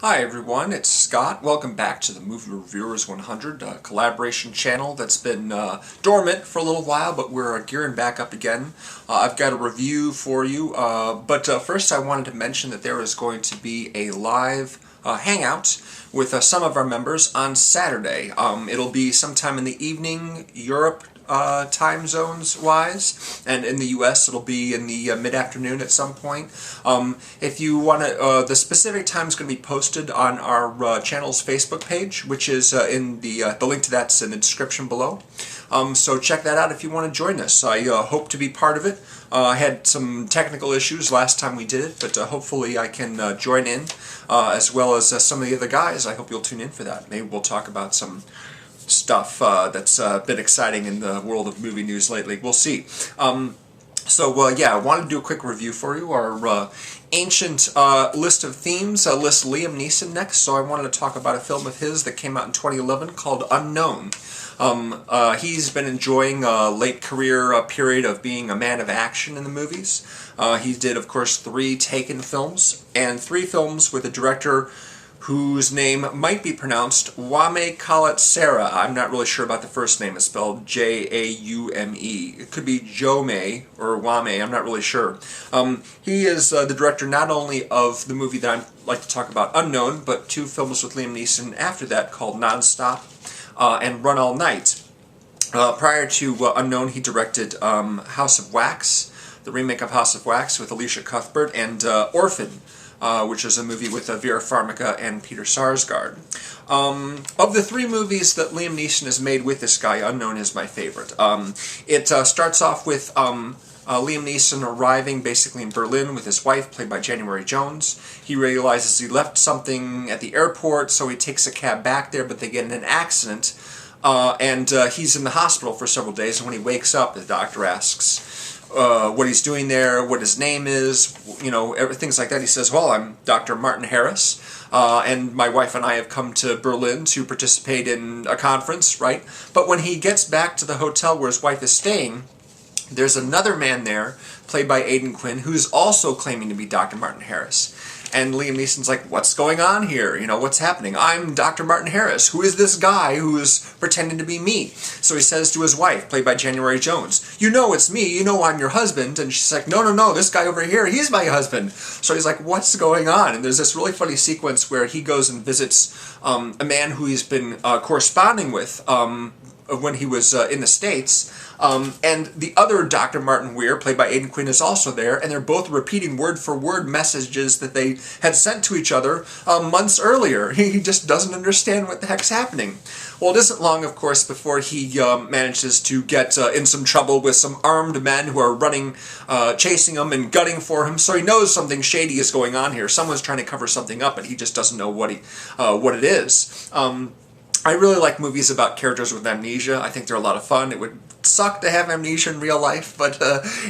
Hi everyone, it's Scott. Welcome back to the Movie Reviewers 100 collaboration channel that's been dormant for a little while, but we're gearing back up again. I've got a review for you, but first I wanted to mention that there is going to be a live hangout with some of our members on Saturday. It'll be sometime in the evening, Europe time zones wise, and in the US it'll be in the mid-afternoon at some point. If you want to, the specific time is going to be posted on our channel's Facebook page, which is in the link to that's in the description below. So check that out if you want to join us. I hope to be part of it. I had some technical issues last time we did it, but hopefully I can join in, as well as some of the other guys. I hope you'll tune in for that. Maybe we'll talk about some stuff that's been exciting in the world of movie news lately. We'll see. Yeah, I wanted to do a quick review for you. Our ancient list of themes lists Liam Neeson next, so I wanted to talk about a film of his that came out in 2011 called Unknown. He's been enjoying a late career period of being a man of action in the movies. He did, of course, 3 Taken films, and 3 films with a director whose name might be pronounced Jaume Collett-Serra. I'm not really sure about the first name. It's spelled J-A-U-M-E. It could be Jaume or Jaume. I'm not really sure. He is the director not only of the movie that I'd like to talk about, Unknown, but 2 films with Liam Neeson after that called Non-Stop and Run All Night. Prior to Unknown, he directed House of Wax, the remake of House of Wax with Alicia Cuthbert, and Orphan, which is a movie with Vera Farmiga and Peter Sarsgaard. Of the 3 movies that Liam Neeson has made with this guy, Unknown is my favorite. It starts off with Liam Neeson arriving basically in Berlin with his wife, played by January Jones. He realizes he left something at the airport, so he takes a cab back there, but they get in an accident, and he's in the hospital for several days, and when he wakes up, the doctor asks what he's doing there, what his name is, you know, things like that. He says, well, I'm Dr. Martin Harris, and my wife and I have come to Berlin to participate in a conference, right? But when he gets back to the hotel where his wife is staying, there's another man there, played by Aidan Quinn, who's also claiming to be Dr. Martin Harris. And Liam Neeson's like, what's going on here? You know, what's happening? I'm Dr. Martin Harris. Who is this guy who is pretending to be me? So he says to his wife, played by January Jones, you know it's me. You know I'm your husband. And she's like, no, no, no, this guy over here, he's my husband. So he's like, what's going on? And there's this really funny sequence where he goes and visits a man who he's been corresponding with when he was in the States. And the other Dr. Martin Weir, played by Aidan Quinn, is also there, and they're both repeating word-for-word messages that they had sent to each other months earlier. He just doesn't understand what the heck's happening. Well, it isn't long, of course, before he manages to get in some trouble with some armed men who are running, chasing him and gunning for him, so he knows something shady is going on here. Someone's trying to cover something up, and he just doesn't know what it is. I really like movies about characters with amnesia. I think they're a lot of fun. It would suck to have amnesia in real life, but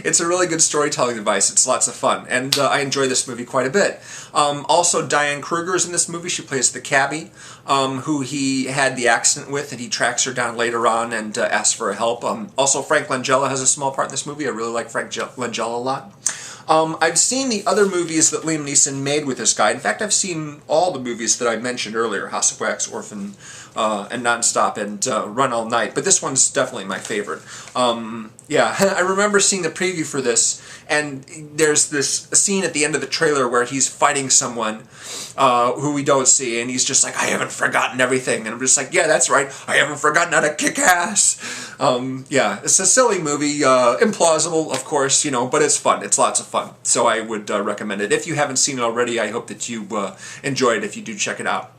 it's a really good storytelling device. It's lots of fun, and I enjoy this movie quite a bit. Also, Diane Kruger is in this movie. She plays the cabbie, who he had the accident with, and he tracks her down later on and asks for help. Also, Frank Langella has a small part in this movie. I really like Frank Langella a lot. I've seen the other movies that Liam Neeson made with this guy. In fact, I've seen all the movies that I mentioned earlier, House of Wax, Orphan, and Non-Stop, and Run All Night, but this one's definitely my favorite. Yeah, I remember seeing the preview for this, and there's this scene at the end of the trailer where he's fighting someone who we don't see, and he's just like, I haven't forgotten everything, and I'm just like, yeah, that's right, I haven't forgotten how to kick ass. Yeah, it's a silly movie, implausible, of course, you know, but it's fun. It's lots of fun, so I would recommend it. If you haven't seen it already, I hope that you enjoy it if you do check it out.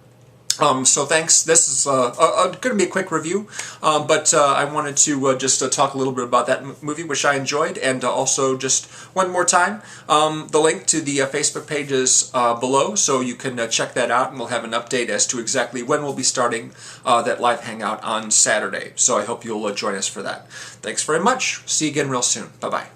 So thanks. This is going to be a quick review, but I wanted to just talk a little bit about that movie, which I enjoyed, and also just one more time, the link to the Facebook page is below, so you can check that out, and we'll have an update as to exactly when we'll be starting that live hangout on Saturday. So I hope you'll join us for that. Thanks very much. See you again real soon. Bye-bye.